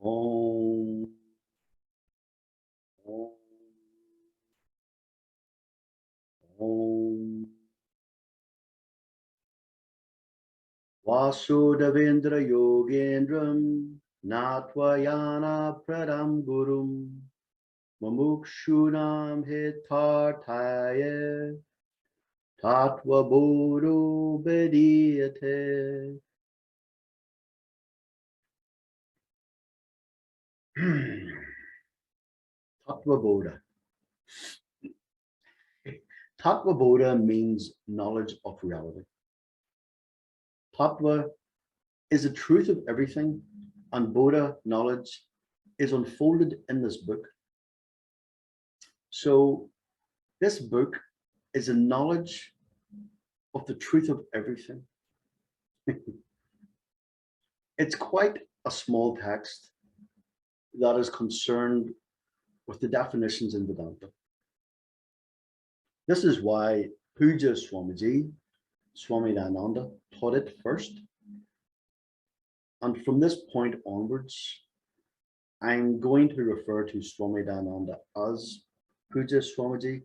Om. Om. Om. Vasudhavendra Yogendram Natvayana Pradam Gurum Mamukshunam Hitartaya Tattva Bodha Vediyate. Tattva Bodha. Tattva Bodha means knowledge of reality. Tattva is the truth of everything, and Bodha knowledge is unfolded in this book. So this book is a knowledge of the truth of everything. It's quite a small text that is concerned with the definitions in Vedanta. This is why Puja Swamiji, Swami Dayananda, taught it first. And from this point onwards, I'm going to refer to Swami Dayananda as Puja Swamiji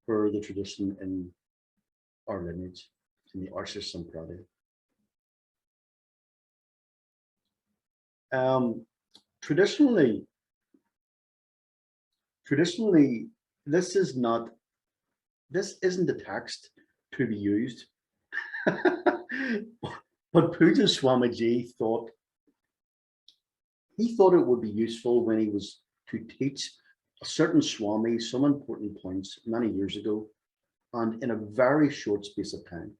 for the tradition in our lineage, in the Arsha Sampradaya. Traditionally, this isn't the text to be used. But Puja Swamiji thought it would be useful when he was to teach a certain Swami some important points many years ago, and in a very short space of time.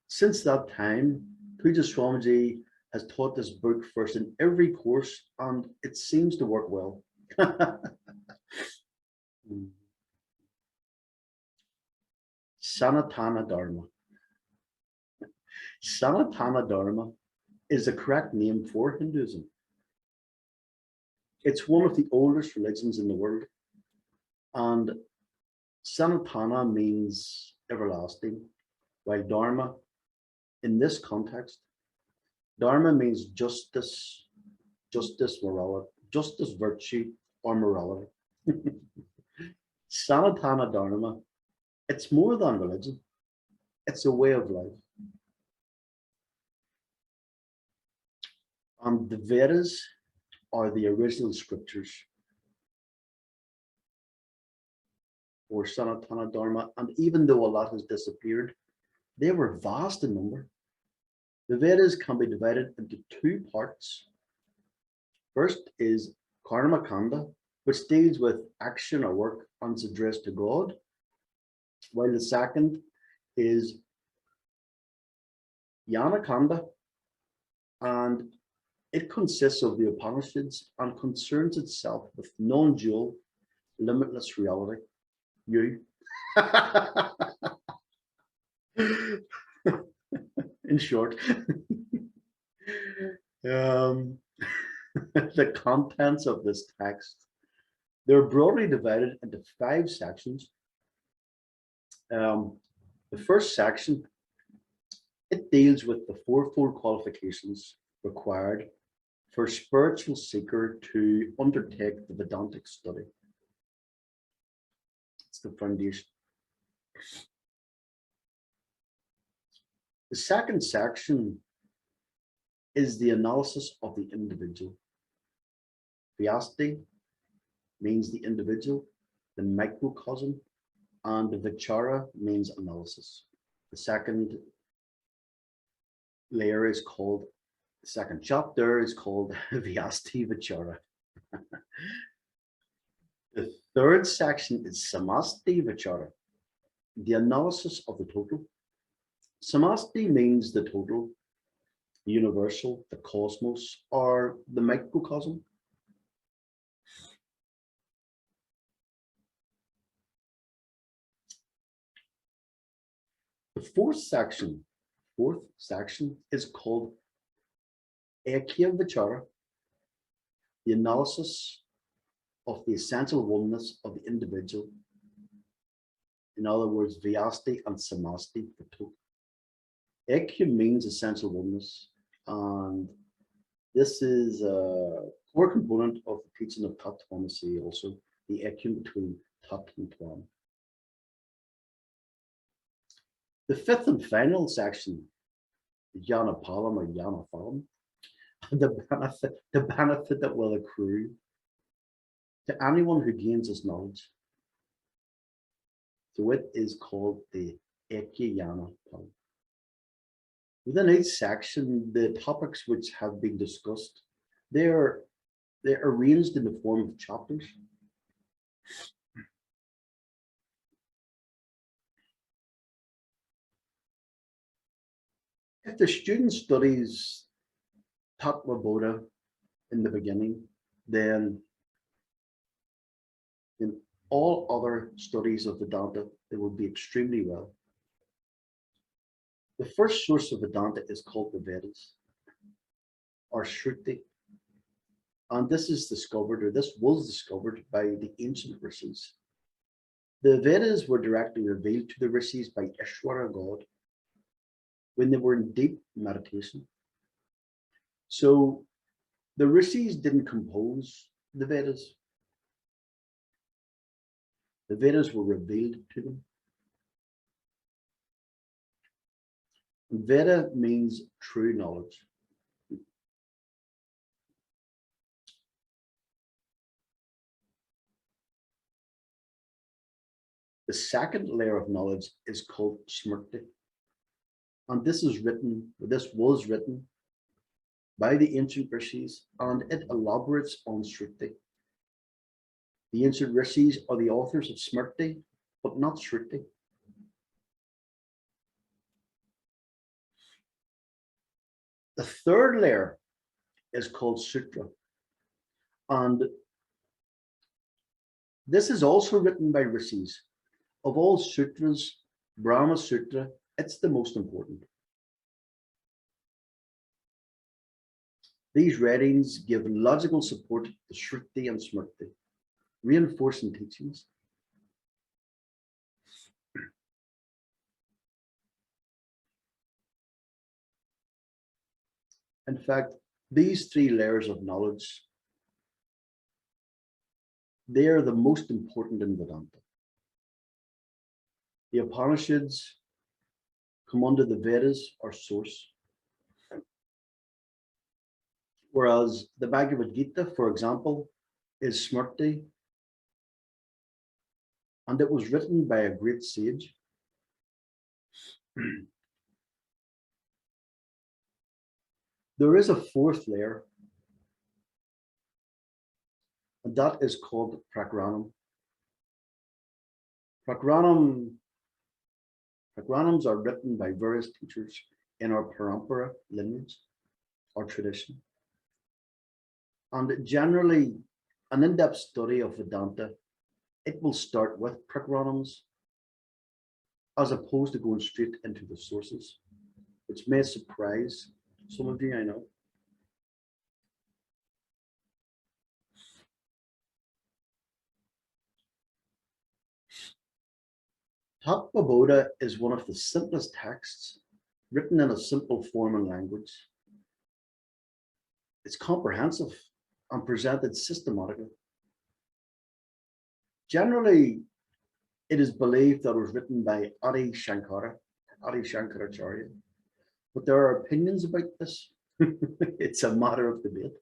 Since that time, Puja Swamiji has taught this book first in every course, and it seems to work well. Sanatana Dharma. Sanatana Dharma is the correct name for Hinduism. It's one of the oldest religions in the world, and Sanatana means everlasting, while Dharma, in this context, Dharma means justice, morality, justice, virtue, or morality. Sanatana Dharma, it's more than religion, it's a way of life. And the Vedas are the original scriptures for Sanatana Dharma, and even though a lot has disappeared, they were vast in number. The Vedas can be divided into two parts. First is Karma Kanda, which deals with action or work and is addressed to God, while the second is Jnana Kanda, and it consists of the Upanishads and concerns itself with non-dual, limitless reality. You. In short, the contents of this text, they're broadly divided into 5 sections. The first section, it deals with the 4-fold qualifications required for a spiritual seeker to undertake the Vedantic study. It's the foundation. The second section is the analysis of the individual. Vyasti means the individual, the microcosm, and the vichara means analysis. The second layer is called, the second chapter is called Vyasti Vichara. The third section is Samasti Vichara, the analysis of the total. Samasti means the total, the universal, the cosmos, or the microcosm. The fourth section is called Ekya Vichara, the analysis of the essential oneness of the individual. In other words, Vyasti and Samasti, the total. Ekya means essential oneness, and This is a core component of the teaching of Tattvah also, the action between Tat and Twan. The fifth and final section, Jnana Palam or Jnana Phalam, the benefit that will accrue to anyone who gains this knowledge. So it is called the Jnana Palam. Within each section, the topics which have been discussed, they're arranged in the form of chapters. If the student studies Tattva Bodha in the beginning, then in all other studies of Vedanta, they will be extremely well. The first source of Vedanta is called the Vedas, or Shruti. And this is discovered, or this was discovered by the ancient rishis. The Vedas were directly revealed to the rishis by Ishvara, God, when they were in deep meditation. So the rishis didn't compose the Vedas. The Vedas were revealed to them. Veda means true knowledge. The second layer of knowledge is called Smrti. And this was written by the ancient rishis, and it elaborates on Shruti. The ancient rishis are the authors of Smrti, but not Shruti. The third layer is called Sutra. And this is also written by rishis. Of all sutras, Brahma Sutra, it's the most important. These writings give logical support to Shruti and Smrti, reinforcing teachings. In fact, these three layers of knowledge, they are the most important in Vedanta. The Upanishads come under the Vedas or source, whereas the Bhagavad Gita, for example, is Smrti, and it was written by a great sage. There is a fourth layer, and that is called prakranam. Prakranams are written by various teachers in our parampara lineage or tradition. And generally, an in-depth study of Vedanta, it will start with prakranams as opposed to going straight into the sources, which may surprise some of you, I know. Tattva Bodha is one of the simplest texts written in a simple form and language. It's comprehensive and presented systematically. Generally, it is believed that it was written by Adi Shankaracharya, but there are opinions about this. It's a matter of debate.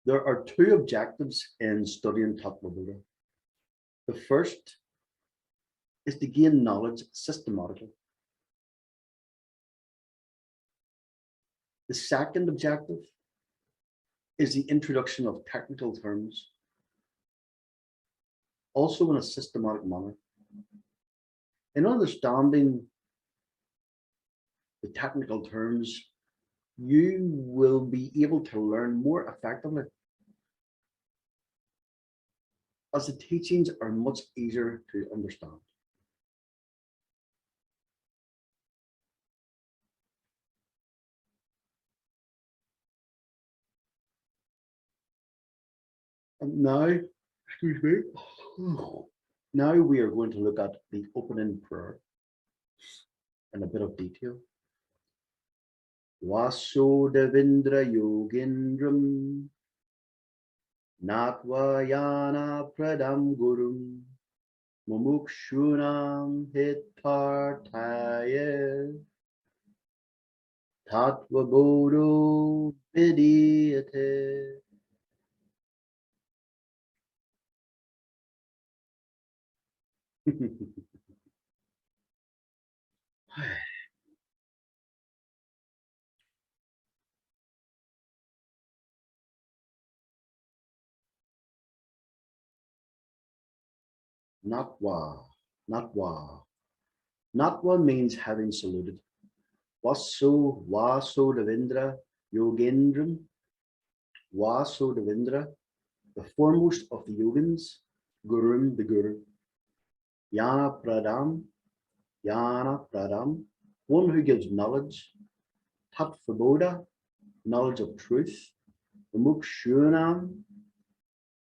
There are two objectives in studying Tattva Bodha. The first is to gain knowledge systematically. The second objective is the introduction of technical terms, also in a systematic manner. In understanding the technical terms, you will be able to learn more effectively, as the teachings are much easier to understand. And now, excuse me, now we are going to look at the opening prayer. in a bit of detail. Vasudevindra Yogindram Natvayana Pradam Gurum Mumukshunam Hitpartaya Tattva Bodha Vidyate. Natva, Natva. Natva means having saluted. Vasudevindra Yogendram. Vasudevindra, the foremost of the yogins, Gurum, the Guru. Yana Pradam, one who gives knowledge. Tattva Bodha, knowledge of truth. Mukshunam,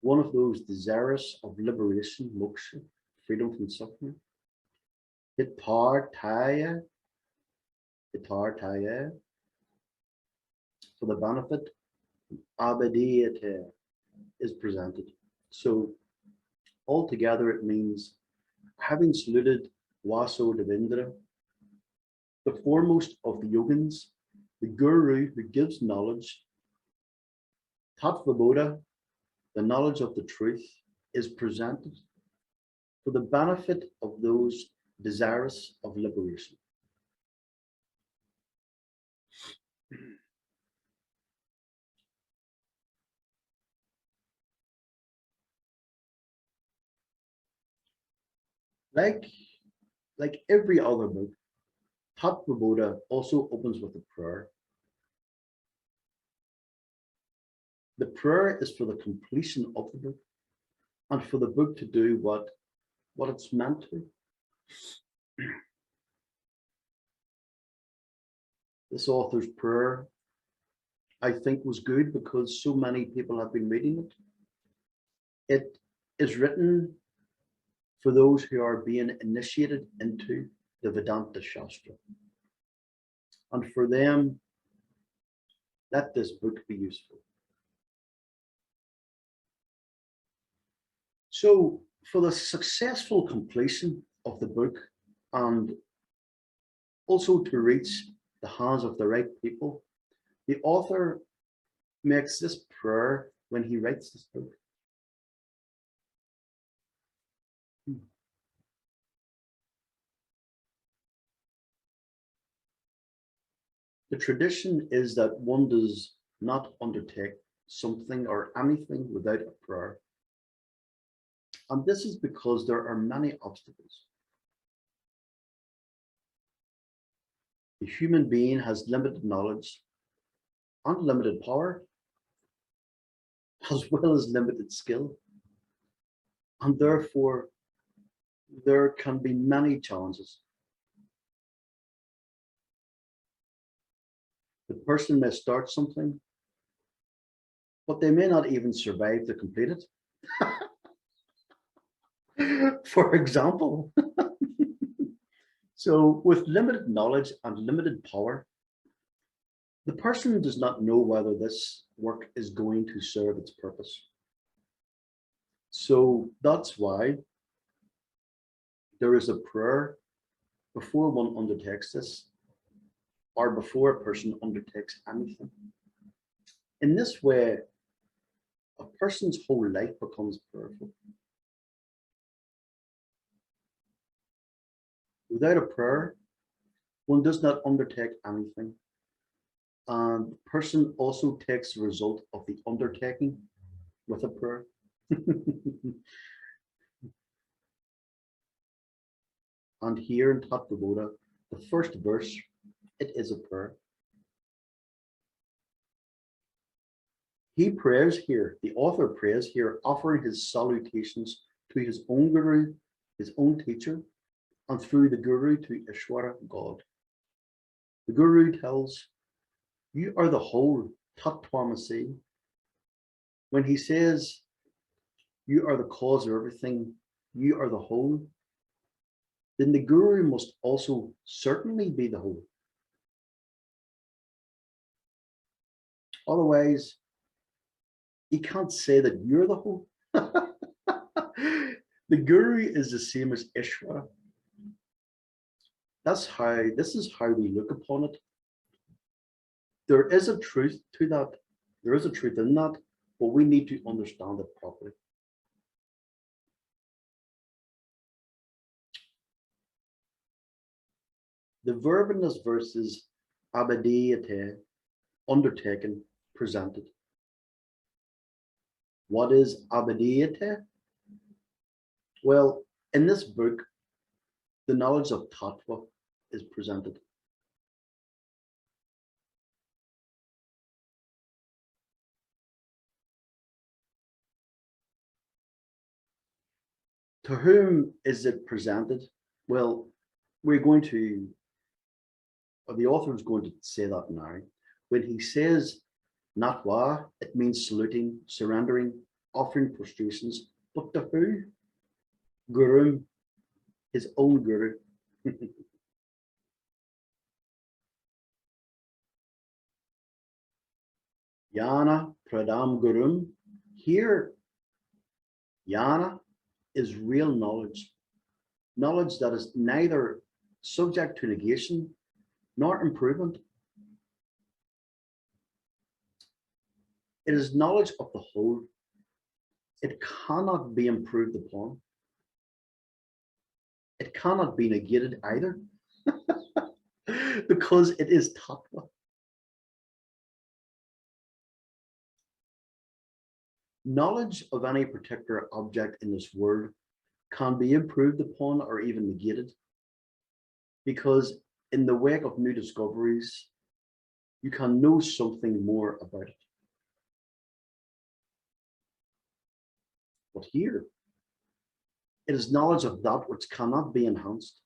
one of those desirous of liberation, moksha, freedom from suffering. Hitpartaya, for the benefit, abadiyate, is presented. So altogether it means having saluted Vasudevindra, the foremost of the yogins, the guru who gives knowledge, Tattva Bodha, the knowledge of the truth, is presented for the benefit of those desirous of liberation. Like every other book, Tattva Bodha also opens with a prayer. The prayer is for the completion of the book and for the book to do what it's meant to. This author's prayer, I think, was good because so many people have been reading it. It is written for those who are being initiated into the Vedanta Shastra. And for them, let this book be useful. So for the successful completion of the book and also to reach the hands of the right people, the author makes this prayer when he writes this book. The tradition is that one does not undertake something or anything without a prayer. And this is because there are many obstacles. The human being has limited knowledge and limited power, as well as limited skill. And therefore, there can be many challenges. The person may start something, but they may not even survive to complete it. For example. So with limited knowledge and limited power, the person does not know whether this work is going to serve its purpose. So that's why there is a prayer before one undertakes this, or before a person undertakes anything. In this way, a person's whole life becomes prayerful. Without a prayer, one does not undertake anything. And the person also takes the result of the undertaking with a prayer. And here in Tattva Bodha, the first verse, it is a prayer. He prays here, the author prays here, offering his salutations to his own guru, his own teacher, and through the guru to Ishvara, God. The guru tells, you are the whole, Tattvamasi. When he says, you are the cause of everything, you are the whole, then the guru must also certainly be the whole. Otherwise, you can't say that you're the whole. The guru is the same as Ishvara. This is how we look upon it. There is a truth to that. There is a truth in that, but we need to understand it properly. The verb in this verse is abadiyate, undertaken, presented. What is abadiyate? Well, in this book, the knowledge of Tattva is presented. To whom is it presented? Well, the author is going to say that now. When he says Natwa, it means saluting, surrendering, offering prostrations. But to who? Guru, his own guru. Yana Pradam Gurum. Here, Yana is real knowledge. Knowledge that is neither subject to negation nor improvement. It is knowledge of the whole. It cannot be improved upon. It cannot be negated either, because it is Tattva. Knowledge of any particular object in this world can be improved upon or even negated, because in the wake of new discoveries, you can know something more about it. But here, it is knowledge of that which cannot be enhanced,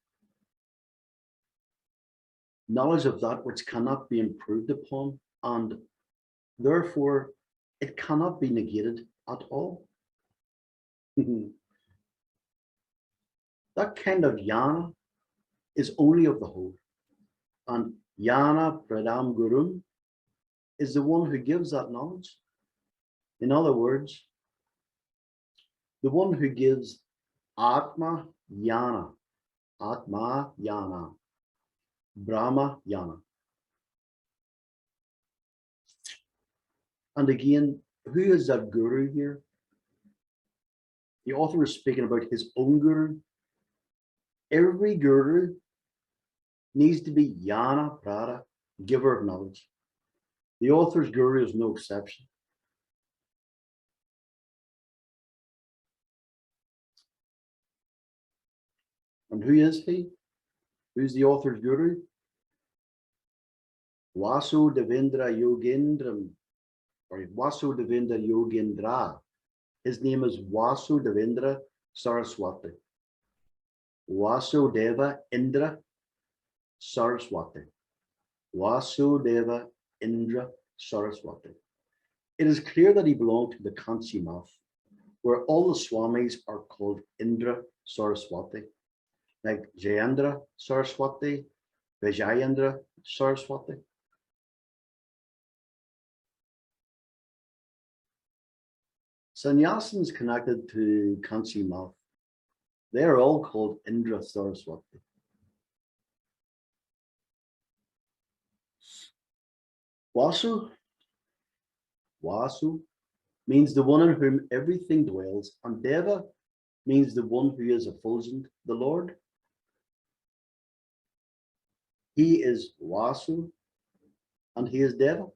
knowledge of that which cannot be improved upon, and therefore it cannot be negated at all. That kind of jnana is only of the whole, and jnana pradam gurum is the one who gives that knowledge. In other words, the one who gives Atma Jnana, Atma Jnana, Brahma Jnana. And again, who is that guru here? The author is speaking about his own guru. Every guru needs to be Jnana Prada, giver of knowledge. The author's guru is no exception. And who is he? Who's the author's guru? Vasudevendra Yogendram, or Vasudevendra Yogendra. His name is Vasudevendra Saraswati. Vasudeva Indra Saraswati. Vasudeva Indra Saraswati. It is clear that he belonged to the Kanchi Math, where all the Swamis are called Indra Saraswati, like Jayendra Saraswati, Vijayendra Saraswati. Sannyasins connected to Kanchi Math, they are all called Indra Saraswati. Vasu means the one in whom everything dwells, and Deva means the one who is effulgent, the Lord. He is Vasu and he is Deva.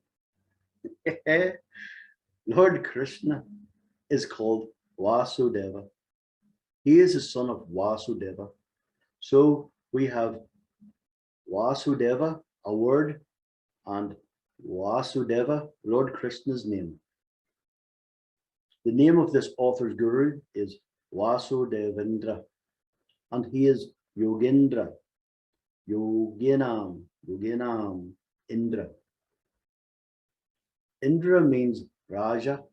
Lord Krishna is called Vasudeva. He is the son of Vasudeva. So we have Vasudeva, a word, and Vasudeva, Lord Krishna's name. The name of this author's guru is Vasudevendra, and he is Yogendra, Yoginam, Indra. Indra means Raja.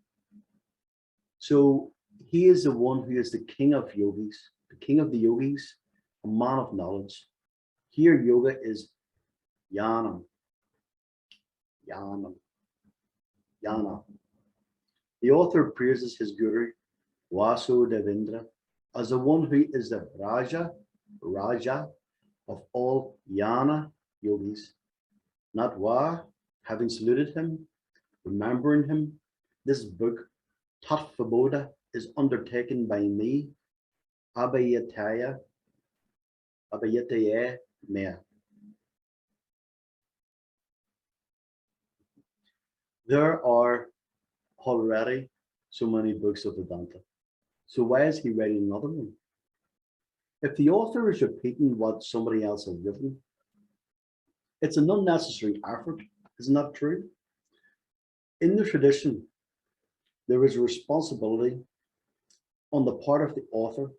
So he is the one who is the king of yogis, the king of the yogis, a man of knowledge. Here, yoga is jnanam, jnanam, jnana. The author praises his guru, Vasudevendra, as the one who is the Raja of all jnana yogis. Natva, having saluted him, remembering him, this book, Tattva Bodha, is undertaken by me, Abhayataya Mea. There are already so many books of Vedanta. So why is he writing another one? If the author is repeating what somebody else has written, it's an unnecessary effort. Isn't that true? In the tradition, there is a responsibility on the part of the author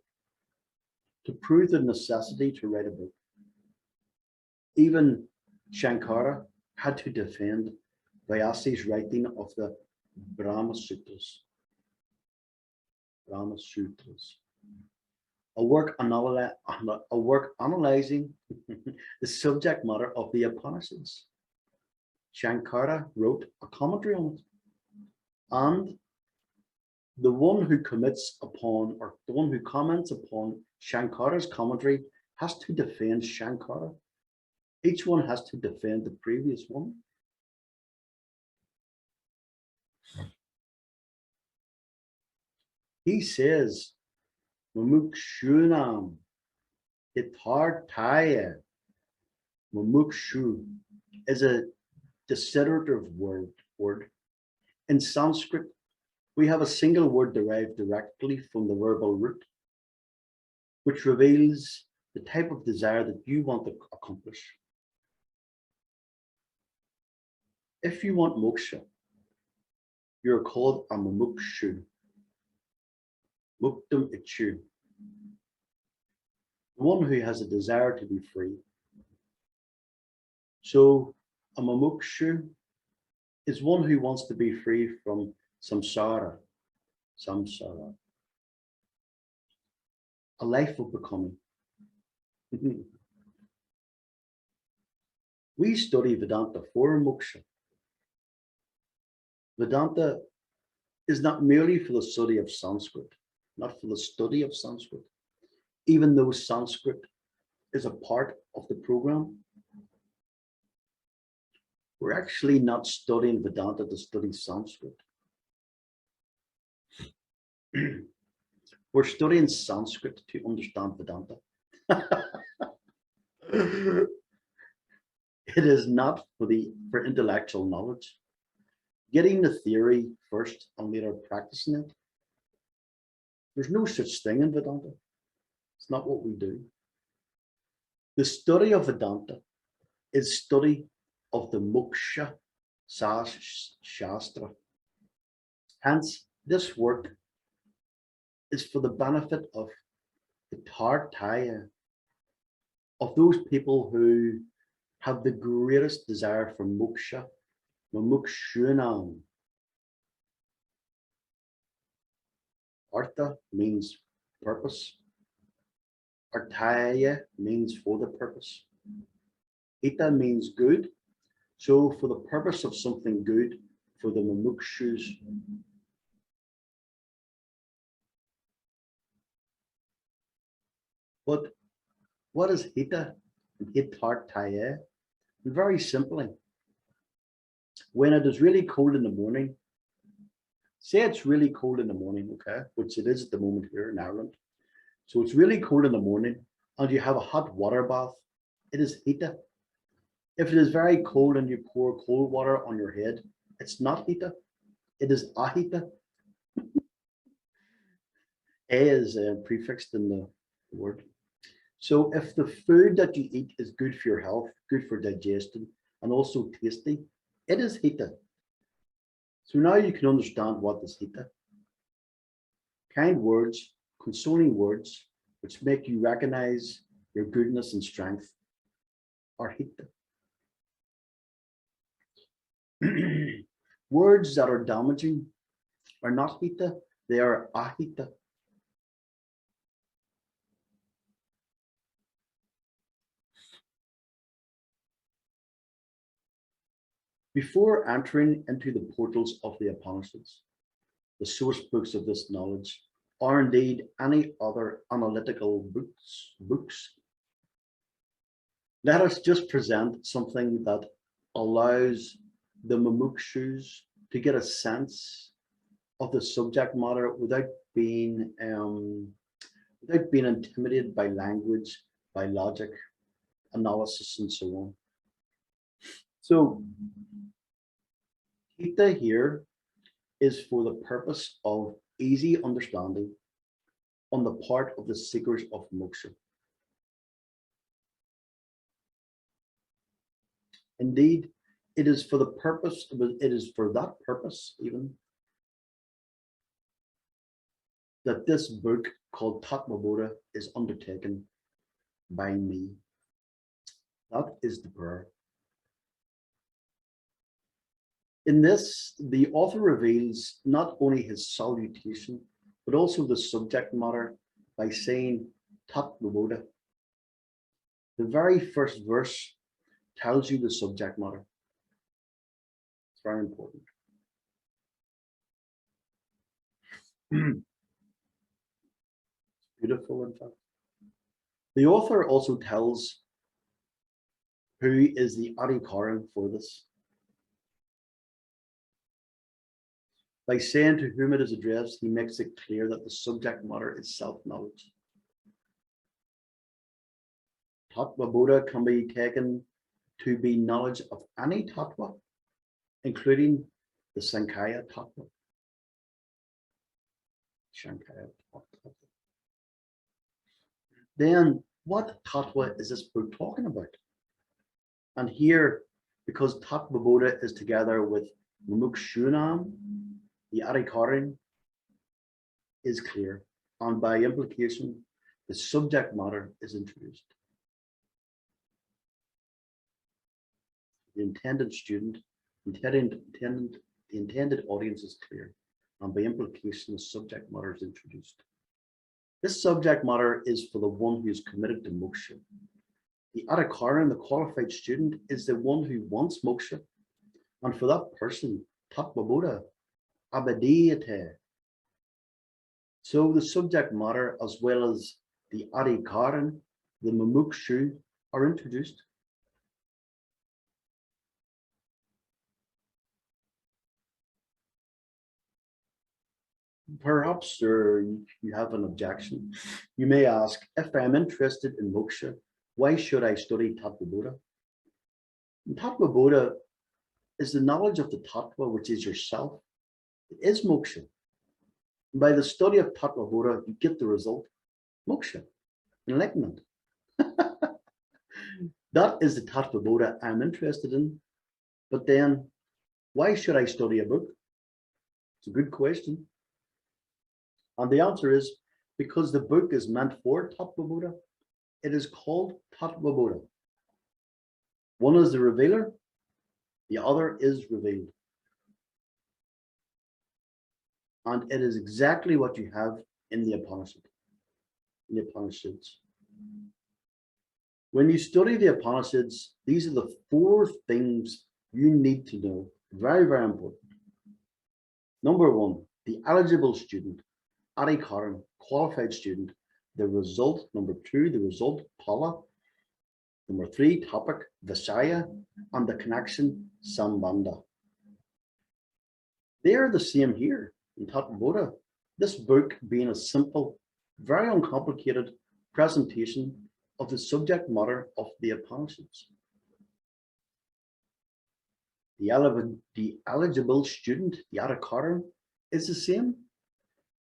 to prove the necessity to write a book. Even Shankara had to defend Vyasi's writing of the Brahma Sutras. A work analyzing the subject matter of the Upanishads. Shankara wrote a commentary on it. And the one who comments upon Shankara's commentary has to defend Shankara. Each one has to defend the previous one. He says, Mumukshunam hitartaya. Mumukshu is a desiderative word. In Sanskrit, we have a single word derived directly from the verbal root, which reveals the type of desire that you want to accomplish. If you want moksha, you're called a mumukshu. Muktam ichu. One who has a desire to be free. So a mumukshu is one who wants to be free from samsara, a life of becoming. We study Vedanta for moksha. Vedanta is not merely for the study of Sanskrit, even though Sanskrit is a part of the program. We're actually not studying Vedanta to study Sanskrit. We're studying Sanskrit to understand Vedanta. It is not for intellectual knowledge. Getting the theory first and later practicing it. There's no such thing in Vedanta. It's not what we do. The study of Vedanta is study of the moksha shastra. Hence, this work is for the benefit of the tartaya, of those people who have the greatest desire for moksha, mumukshunam. Artha means purpose. Artaya means for the purpose. Ita means good. So for the purpose of something good, for the mumukshus. But what is hita and hitartaya? Very simply, when it is really cold in the morning, say it's really cold in the morning, okay, which it is at the moment here in Ireland. So it's really cold in the morning and you have a hot water bath, it is hita. If it is very cold and you pour cold water on your head, it's not hita, it is ahita. A is prefixed in the word. So if the food that you eat is good for your health, good for digestion, and also tasty, it is hita. So now you can understand what is hita. Kind words, consoling words, which make you recognize your goodness and strength, are hita. Words that are damaging are not hita, they are ahita. Before entering into the portals of the Upanishads, the source books of this knowledge, or indeed any other analytical books, let us just present something that allows the mumukshus to get a sense of the subject matter without being intimidated by language, by logic, analysis, and so on. So, Gita here is for the purpose of easy understanding on the part of the seekers of moksha. Indeed, it is for that purpose even that this book called Tattva Bodha is undertaken by me. That is the prayer. In this, the author reveals not only his salutation, but also the subject matter by saying Tattva Bodha. The very first verse tells you the subject matter. It's very important. Beautiful, in fact. The author also tells who is the adhikaran for this. By saying to whom it is addressed, he makes it clear that the subject matter is self-knowledge. Tattva Bodha can be taken to be knowledge of any tattva, including the Sankhya tattva. Then, what tattva is this book talking about? And here, because Tattva Bodha is together with Mumukshunam, the adhikaran is clear, and by implication, the subject matter is introduced. The intended student, the intended audience is clear, and by implication, the subject matter is introduced. This subject matter is for the one who is committed to moksha. The adhikaran, the qualified student, is the one who wants moksha, and for that person, Tattva Bodha, abadiyate. So the subject matter, as well as the adhikaran, the mumukshu, are introduced. Perhaps, sir, you have an objection. You may ask, if I'm interested in moksha, why should I study Tattva Bodha? Tattva Bodha is the knowledge of the tattva, which is yourself. It is moksha. And by the study of Tattva Bodha, you get the result, moksha, enlightenment. That is the Tattva Bodha I'm interested in. But then, why should I study a book? It's a good question. And the answer is because the book is meant for Tattva Bodha. It is called Tattva Bodha. One is the revealer, the other is revealed. And it is exactly what you have in the Upanishads. When you study the Upanishads, these are the 4 things you need to know. Very, very important. Number 1, the eligible student, adhikaran, qualified student. The result, number 2, the result, phala. Number 3, topic, visaya, and the connection, sambandha. They are the same here in Tattva Bodha. This book being a simple, very uncomplicated presentation of the subject matter of the Upanishads. The eligible student, the adhikaran, is the same.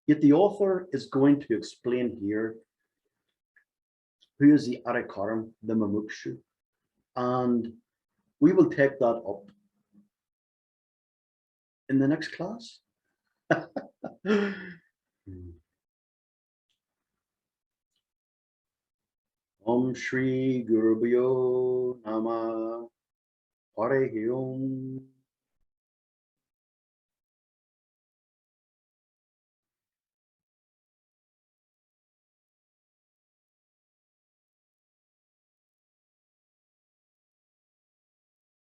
Yet the author is going to explain here who is the adhikaran, the mumukshu, and we will take that up in the next class. Om Shri Guru Bhyo Nama Hare Om.